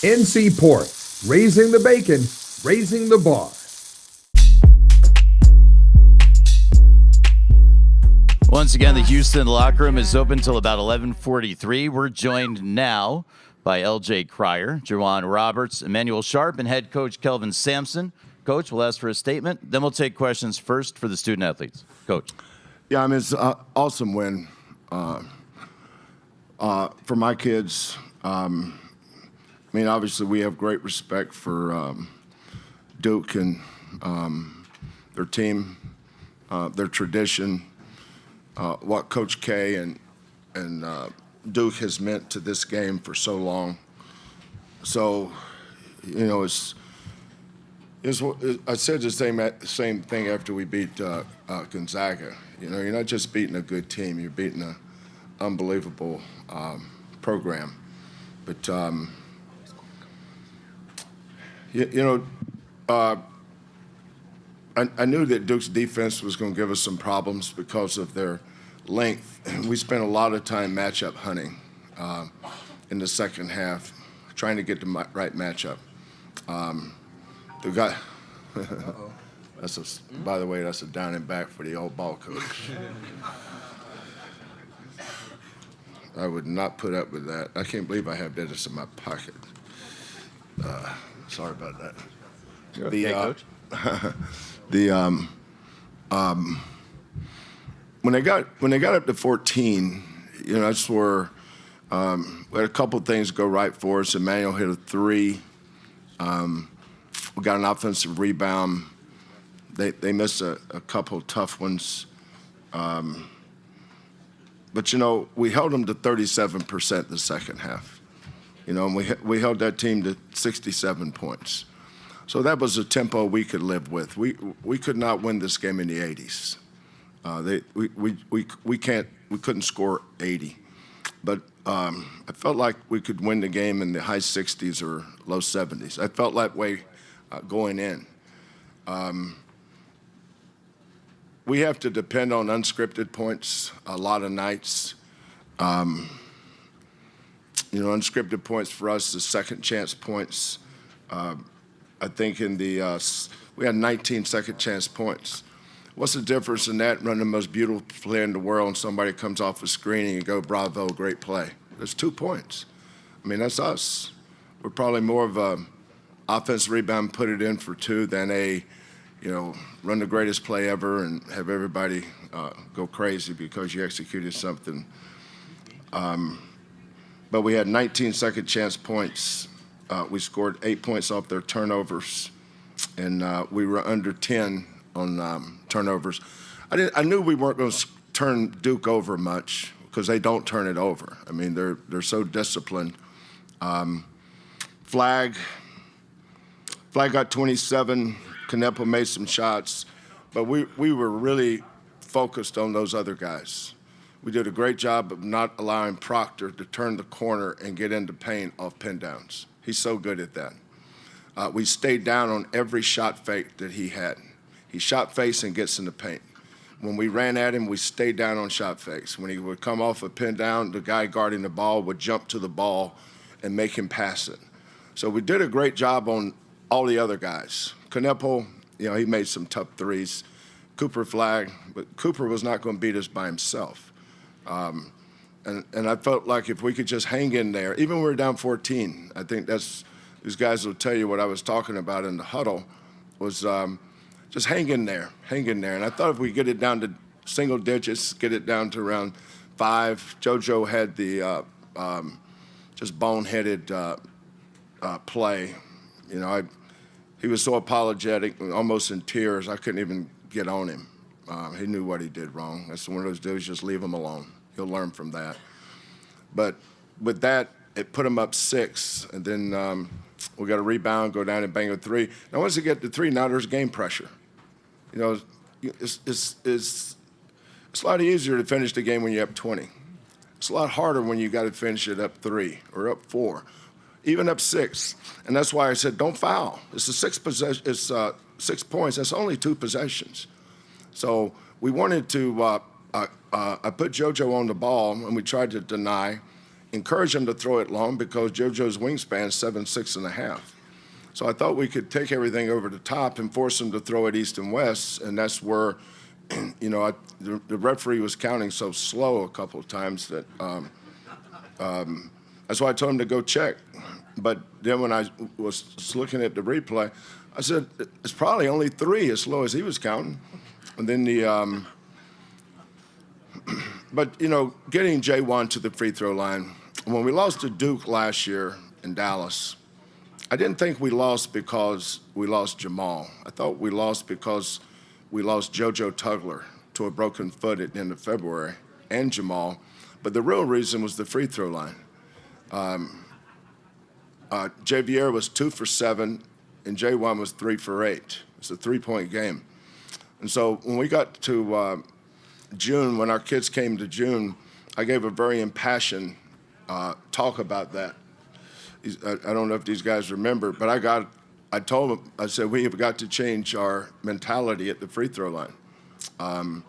NC Pork, raising the bacon, raising the bar. Once again, the Houston locker room is open until about 11:43. We're joined now by L.J. Cryer, Juwan Roberts, Emmanuel Sharp, and head coach Kelvin Sampson. Coach, we'll ask for a statement. Then we'll take questions first for the student athletes. Coach. Yeah, I mean, it's an awesome win for my kids. I mean, obviously, we have great respect for Duke and their team, their tradition, what Coach K and Duke has meant to this game for so long. So, you know, I said the same thing after we beat Gonzaga. You know, you're not just beating a good team; you're beating an unbelievable program. But I knew that Duke's defense was going to give us some problems because of their length. We spent a lot of time matchup hunting in the second half, trying to get the right matchup. The guy, by the way, that's a down and back for the old ball coach. I would not put up with that. I can't believe I have this in my pocket. Sorry about that. You're okay, Coach. When they got up to 14, you know, that's where we had a couple things go right for us. Emmanuel hit a three. We got an offensive rebound. They missed a couple tough ones. But, you know, we held them to 37% the second half. You know, and we held that team to 67 points. So that was a tempo we could live with. We could not win this game in the 80s. We couldn't score 80. But I felt like we could win the game in the high 60s or low 70s. I felt that way going in. We have to depend on unscripted points a lot of nights. You know, unscripted points for us is second chance points. I think we had 19 second chance points. What's the difference in that running the most beautiful play in the world and somebody comes off a screen and you go, bravo, great play? There's 2 points. I mean, that's us. We're probably more of a offensive rebound, put it in for 2 than run the greatest play ever and have everybody go crazy because you executed something. But we had 19 second chance points. We scored 8 points off their turnovers, and we were under 10 on turnovers. I knew we weren't going to turn Duke over much because they don't turn it over. I mean, they're so disciplined. Flag got 27. Kneppel made some shots, but we were really focused on those other guys. We did a great job of not allowing Proctor to turn the corner and get into paint off pin downs. He's so good at that. We stayed down on every shot fake that he had. He shot face and gets in the paint. When we ran at him, we stayed down on shot fakes. When he would come off a pin down, the guy guarding the ball would jump to the ball and make him pass it. So we did a great job on all the other guys. Kneppel, you know, he made some tough threes. Cooper flagged, but Cooper was not going to beat us by himself. And I felt like if we could just hang in there, even when we were down 14, I think these guys will tell you what I was talking about in the huddle, was just hang in there. And I thought if we get it down to single digits, get it down to around 5, JoJo had the just boneheaded play. You know, he was so apologetic, almost in tears, I couldn't even get on him. He knew what he did wrong. That's one of those dudes, just leave him alone. He'll learn from that. But with that, it put him up 6, and then we got a rebound, go down and bang a 3. Now, once you get to 3, now there's game pressure. You know, it's a lot easier to finish the game when you're up 20. It's a lot harder when you got to finish it up 3 or up 4. Even up 6, and that's why I said don't foul. It's 6 points. That's only 2 possessions. So we wanted to. I put JoJo on the ball, and we tried to deny, encourage him to throw it long because JoJo's wingspan is 7'6½". So I thought we could take everything over the top and force him to throw it east and west, and that's where, the referee was counting so slow a couple of times that that's why I told him to go check. But then when I was looking at the replay, I said, it's probably only 3 as slow as he was counting. And then but, getting J1 to the free throw line, when we lost to Duke last year in Dallas, I didn't think we lost because we lost Jamal. I thought we lost because we lost JoJo Tugler to a broken foot at the end of February and Jamal. But the real reason was the free throw line. Javier was 2 for 7, and J1 was 3 for 8. It's a 3-point game. And so when we got to June, when our kids came to June, I gave a very impassioned talk about that. I don't know if these guys remember, but I told them, I said, we have got to change our mentality at the free throw line. And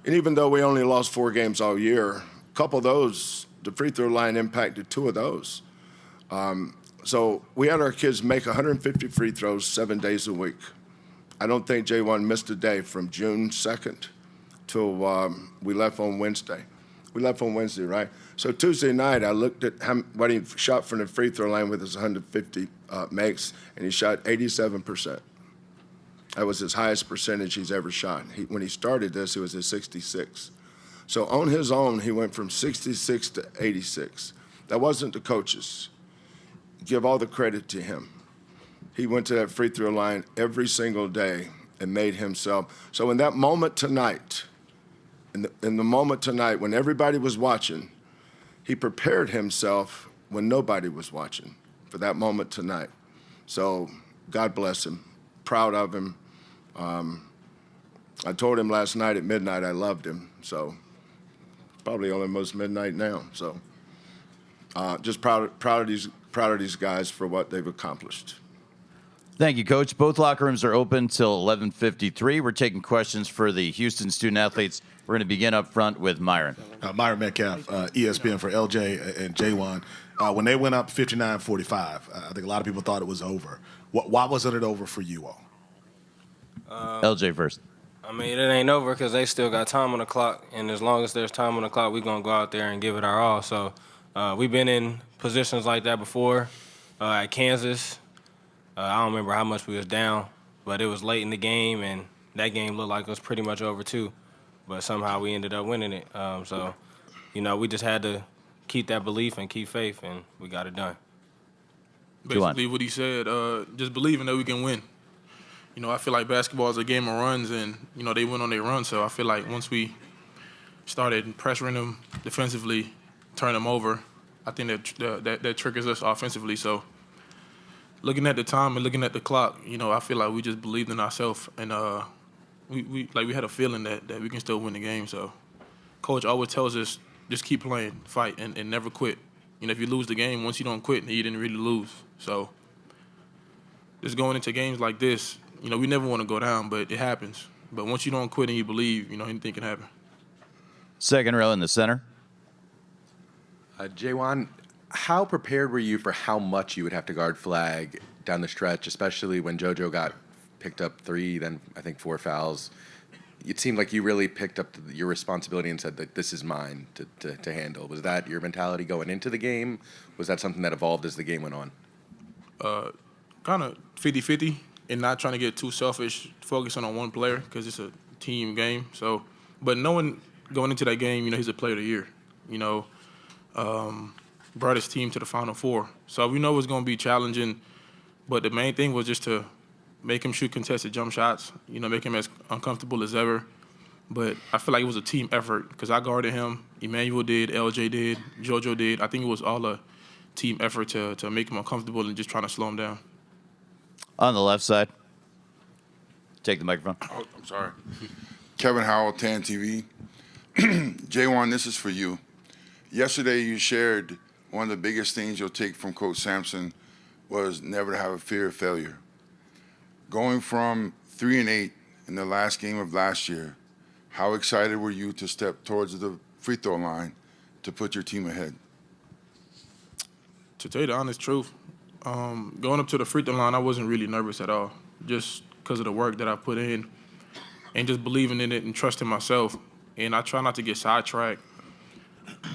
even though we only lost 4 games all year, a couple of those, the free throw line impacted 2 of those. So we had our kids make 150 free throws 7 days a week. I don't think J1 missed a day from June 2nd till we left on Wednesday. We left on Wednesday, right? So Tuesday night, I looked at what he shot from the free throw line with his 150 makes, and he shot 87%. That was his highest percentage he's ever shot. When he started this, it was at 66. So on his own, he went from 66 to 86. That wasn't the coaches. Give all the credit to him. He went to that free throw line every single day and made himself. So in that moment tonight, in the moment tonight when everybody was watching, he prepared himself when nobody was watching for that moment tonight. So God bless him. Proud of him. I told him last night at midnight I loved him. So probably almost midnight now. So just proud of these guys for what they've accomplished. Thank you, Coach. Both locker rooms are open till 11:53. We're taking questions for the Houston student athletes. We're going to begin up front with Myron. Myron Metcalf, ESPN for LJ and J1. When they went up 59-45, I think a lot of people thought it was over. Why wasn't it over for you all? LJ first. I mean, it ain't over because they still got time on the clock, and as long as there's time on the clock, we're going to go out there and give it our all. So we've been in positions like that before at Kansas. I don't remember how much we was down, but it was late in the game, and that game looked like it was pretty much over too. But somehow we ended up winning it. So, we just had to keep that belief and keep faith, and we got it done. Basically what he said, just believing that we can win. I feel like basketball is a game of runs, and, they went on their run. So I feel like once we started pressuring them defensively, turn them over, I think that triggers us offensively. So looking at the time and looking at the clock, I feel like we just believed in ourselves, and we had a feeling that we can still win the game. So Coach always tells us, just keep playing, fight, and never quit. If you lose the game, once you don't quit, you didn't really lose. So just going into games like this, we never want to go down, but it happens. But once you don't quit and you believe, anything can happen. Second row in the center. J1, how prepared were you for how much you would have to guard flag down the stretch, especially when JoJo got picked up 3, then I think 4 fouls? It seemed like you really picked up your responsibility and said that this is mine to handle. Was that your mentality going into the game? Was that something that evolved as the game went on? Kind of 50-50 and not trying to get too selfish, focusing on one player because it's a team game. So, but knowing going into that game, he's a player of the year. Brought his team to the Final Four. So we know it's going to be challenging, but the main thing was just to make him shoot contested jump shots, make him as uncomfortable as ever. But I feel like it was a team effort because I guarded him, Emmanuel did, LJ did, JoJo did. I think it was all a team effort to make him uncomfortable and just trying to slow him down. On the left side. Take the microphone. Oh, I'm sorry. Kevin Howell, TAN TV. J1, this is for you. Yesterday you shared one of the biggest things you'll take from Coach Sampson was never to have a fear of failure. Going from 3-8 in the last game of last year, how excited were you to step towards the free throw line to put your team ahead? To tell you the honest truth, going up to the free throw line, I wasn't really nervous at all, just because of the work that I put in and just believing in it and trusting myself. And I try not to get sidetracked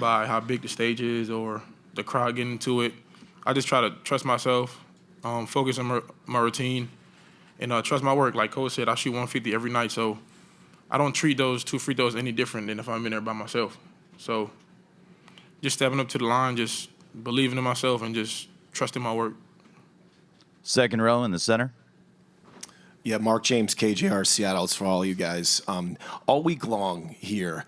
by how big the stage is or the crowd getting into it. I just try to trust myself, focus on my routine, and trust my work. Like Coach said, I shoot 150 every night, so I don't treat those 2 free throws any different than if I'm in there by myself. So just stepping up to the line, just believing in myself and just trusting my work. Second row in the center. Yeah, Mark James, KJR, Seattle. It's for all you guys. All week long here,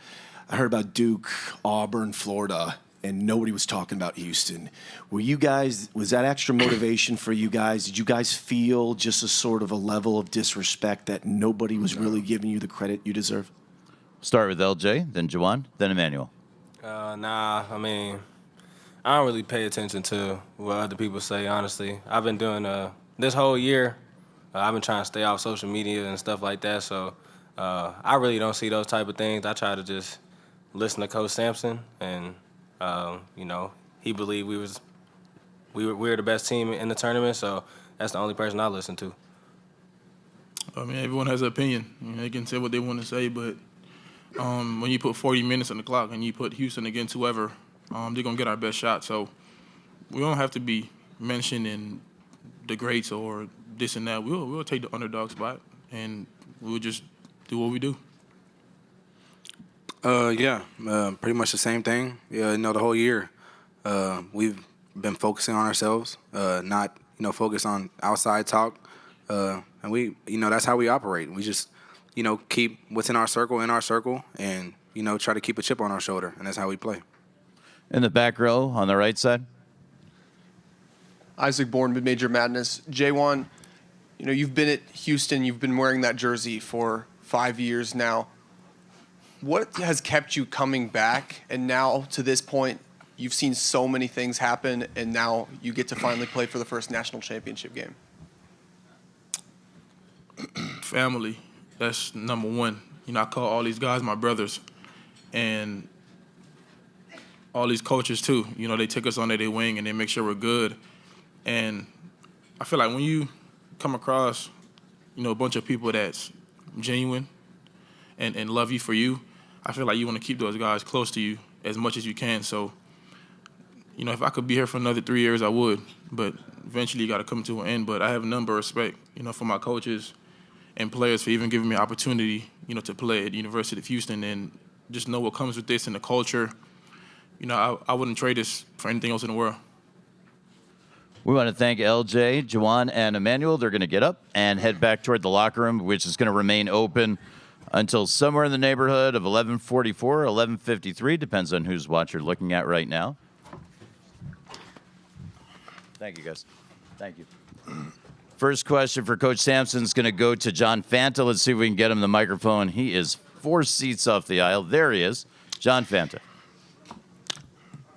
I heard about Duke, Auburn, Florida, and nobody was talking about Houston. Was that extra motivation for you guys? Did you guys feel just a sort of a level of disrespect that nobody was really giving you the credit you deserve? Start with LJ, then Juwan, then Emmanuel. Nah, I mean, I don't really pay attention to what other people say, honestly. I've been doing this whole year, I've been trying to stay off social media and stuff like that, so I really don't see those type of things. I try to just listen to Coach Sampson, and he believed we were the best team in the tournament, so that's the only person I listen to. I mean, everyone has an opinion. They can say what they want to say, but when you put 40 minutes on the clock and you put Houston against whoever, they're going to get our best shot. So we don't have to be mentioned in the greats or this and that. We'll take the underdog spot, and we'll just do what we do. Pretty much the same thing. The whole year we've been focusing on ourselves, not focus on outside talk, and we that's how we operate. We just keep what's in our circle, and try to keep a chip on our shoulder, and that's how we play. In the back row on the right side. Isaac Bourne, Mid-Major Madness. J1, you've been at Houston. You've been wearing that jersey for 5 years now. What has kept you coming back? And now, to this point, you've seen so many things happen, and now you get to finally play for the first national championship game. Family, that's number one. I call all these guys my brothers, and all these coaches too. They take us under their wing and they make sure we're good. And I feel like when you come across, a bunch of people that's genuine and love you for you, I feel like you want to keep those guys close to you as much as you can. So, if I could be here for another 3 years, I would. But eventually you got to come to an end. But I have a number of respect, for my coaches and players for even giving me opportunity, to play at the University of Houston and just know what comes with this and the culture. I wouldn't trade this for anything else in the world. We want to thank LJ, Juwan, and Emmanuel. They're going to get up and head back toward the locker room, which is going to remain open until somewhere in the neighborhood of 11:44 or 11:53. Depends on whose watch you're looking at right now. Thank you, guys. Thank you. First question for Coach Sampson is going to go to John Fanta. Let's see if we can get him the microphone. He is 4 seats off the aisle. There he is. John Fanta.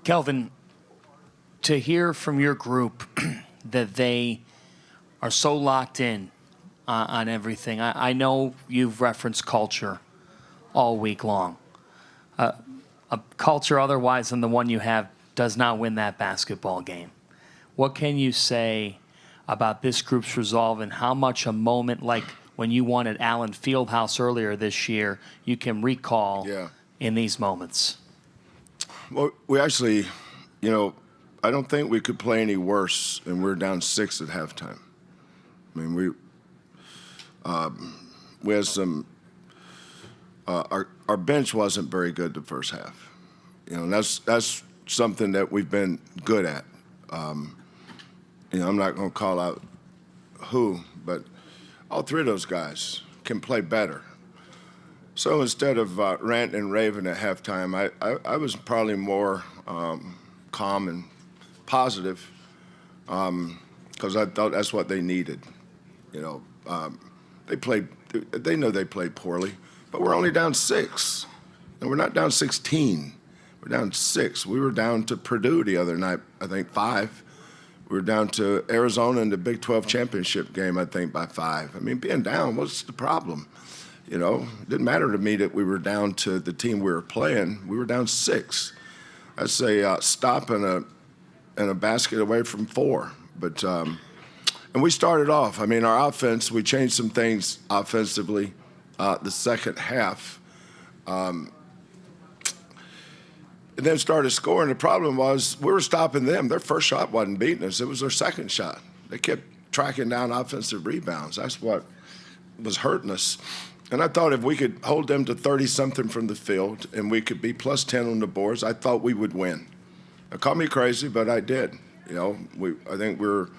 Kelvin, to hear from your group that they are so locked in on everything. I know you've referenced culture all week long. A culture otherwise than the one you have does not win that basketball game. What can you say about this group's resolve and how much a moment like when you won at Allen Fieldhouse earlier this year you can recall in these moments? Well, we actually, I don't think we could play any worse, and we're down 6 at halftime. I mean, we had some. Our bench wasn't very good the first half, and that's something that we've been good at. I'm not going to call out who, but all 3 of those guys can play better. So instead of ranting and raving at halftime, I was probably more calm and positive because I thought that's what they needed. They know they played poorly, but we're only down 6, and we're not down 16. We're down 6. We were down to Purdue the other night, I think 5. We were down to Arizona in the Big 12 championship game, I think, by 5. I mean, being down, what's the problem? It didn't matter to me that we were down to the team we were playing. We were down 6. I'd say stopping and a basket away from 4. But and we started off. I mean, our offense, we changed some things offensively the second half. And then started scoring. The problem was we were stopping them. Their first shot wasn't beating us. It was their second shot. They kept tracking down offensive rebounds. That's what was hurting us. And I thought if we could hold them to 30-something from the field and we could be plus 10 on the boards, I thought we would win. It called me crazy, but I did. You know, I think we're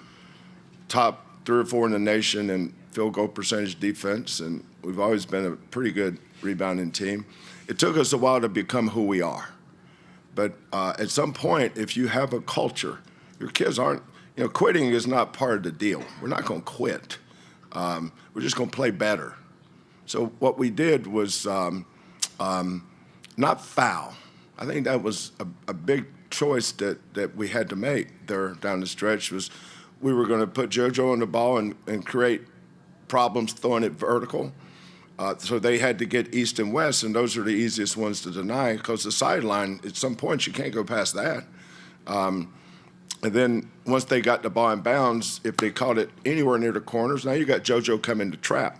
top 3 or 4 in the nation in field goal percentage defense, and we've always been a pretty good rebounding team. It took us a while to become who we are. But at some point, if you have a culture, your kids aren't, you know, quitting is not part of the deal. We're not going to quit. We're just going to play better. So what we did was not foul. I think that was a big choice that we had to make there down the stretch. Was we were going to put JoJo on the ball and create problems throwing it vertical. So they had to get east and west, and those are the easiest ones to deny because the sideline, at some point, you can't go past that. And then once they got the ball in bounds, if they caught it anywhere near the corners, now you got JoJo coming to trap.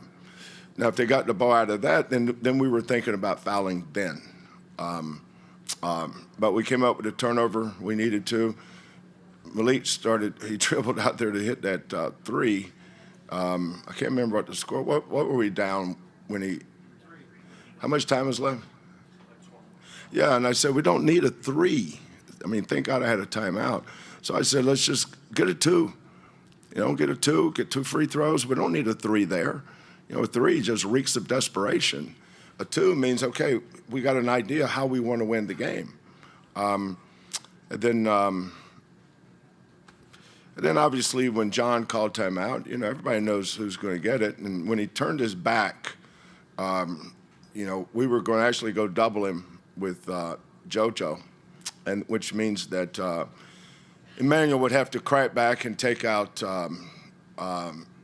Now, if they got the ball out of that, then we were thinking about fouling then. But we came up with a turnover we needed to. Malik he dribbled out there to hit that 3. I can't remember what the score. What were we down when he? How much time was left? Yeah, and I said we don't need a 3. I mean, thank God I had a timeout. So I said let's just get a 2. You know, get a 2, get 2 free throws. We don't need a 3 there. You know, a 3 just reeks of desperation. A 2 means okay, we got an idea how we want to win the game. And then obviously when John called timeout, you know, everybody knows who's going to get it. And when he turned his back, you know, we were going to actually go double him with JoJo, and which means that Emmanuel would have to crack back and take out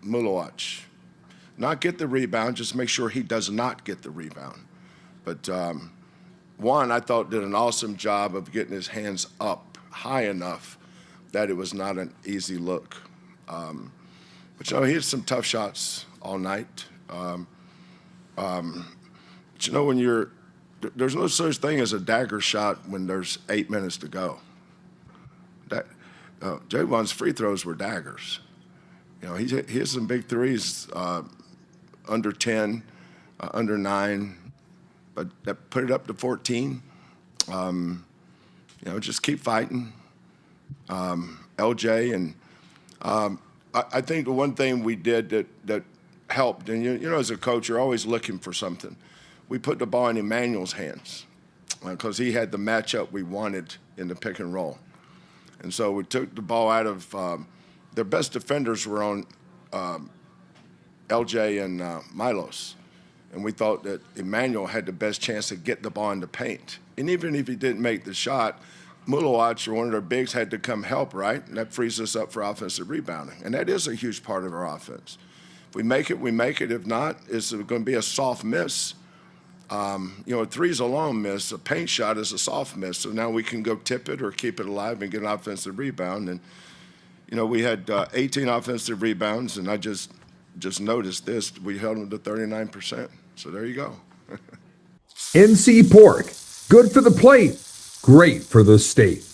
Mulowach. Not get the rebound, just make sure he does not get the rebound. But Juan, I thought, did an awesome job of getting his hands up high enough that it was not an easy look. But, you know, he had some tough shots all night. But, you know, when there's no such thing as a dagger shot when there's 8 minutes to go. Javon's free throws were daggers. You know, he hit some big threes, under 10, under 9, but that put it up to 14. You know, just keep fighting. LJ, and I think the one thing we did that helped, and you know, as a coach, you're always looking for something. We put the ball in Emmanuel's hands because he had the matchup we wanted in the pick and roll. And so we took the ball out of their best defenders were on LJ and Milos. And we thought that Emmanuel had the best chance to get the ball in the paint. And even if he didn't make the shot, Mulowach or one of their bigs had to come help, right? And that frees us up for offensive rebounding. And that is a huge part of our offense. If we make it, we make it. If not, it's going to be a soft miss. You know, a 3's a long miss. A paint shot is a soft miss. So now we can go tip it or keep it alive and get an offensive rebound. And, you know, we had 18 offensive rebounds, and I just noticed this. We held them to 39%. So there you go. NC Pork. Good for the plate. Great for the state.